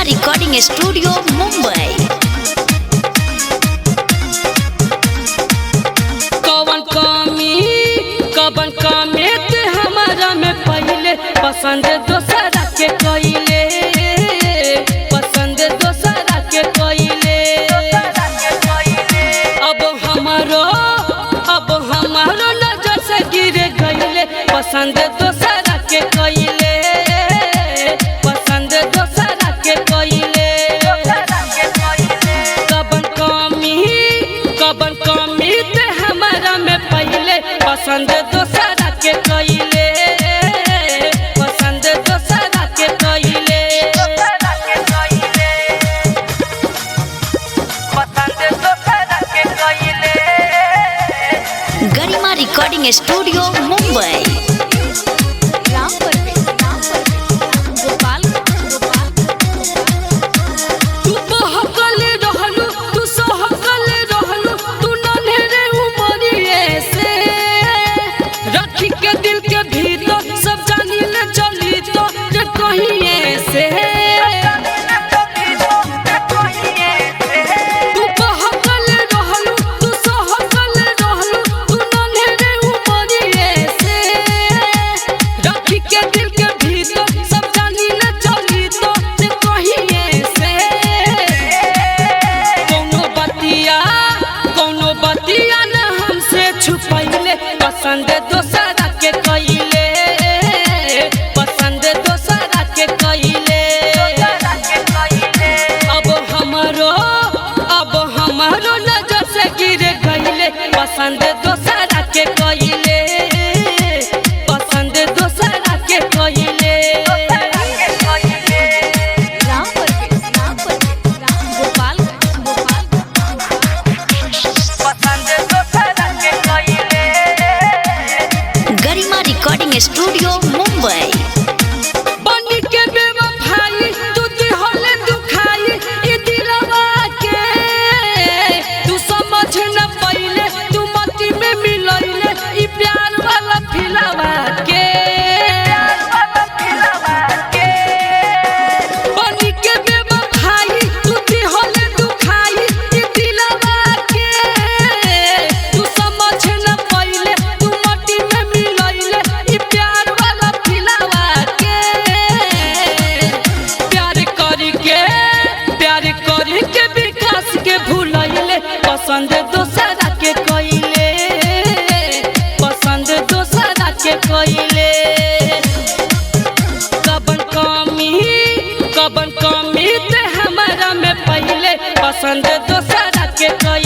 Recording studio Mumbai. कवन कमी ते हमारा में पहले पसंद दोसरा के कोइले पसंद दोसरा के कोइले अब हमारो नजर से गिर गइले पसंद दोसरा के कोइले पसंद दोसरा के कोइले कवन कमी ते हमारा में पहले पसंद दोसरा के कोइले पसंद दोसरा के कोइले पसंद दोसरा के कोइले। गरिमा रिकॉर्डिंग स्टूडियो मुंबई। पसंद दोसरा के कोइले पसंद दोसरा के कोइले अब हमारो नजर से गिर गइले पसंद दोसरा के कोइले पसंद दोसरा के कोइले। गरिमा रिकॉर्डिंग स्टूडियो मुंबई। बनी के बेवफाई तू दिहले दुखाई ई दिलवा के तू समझ न पइले तू मती में मिलइले ई प्यार वाला फिलवा के बनी के बेवफाई तू दिहले दुखाई ई दिलवा के तू समझ न पइले तू मती में मिलइले ई प्यार वाला फिलवा के प्यार करी के विकास के भूलइले पसंद दोसरा के कोइले पसंद दोसरा के कोइले कवन कमी ते हमारा में पहले पसंद दोसरा के कोइले।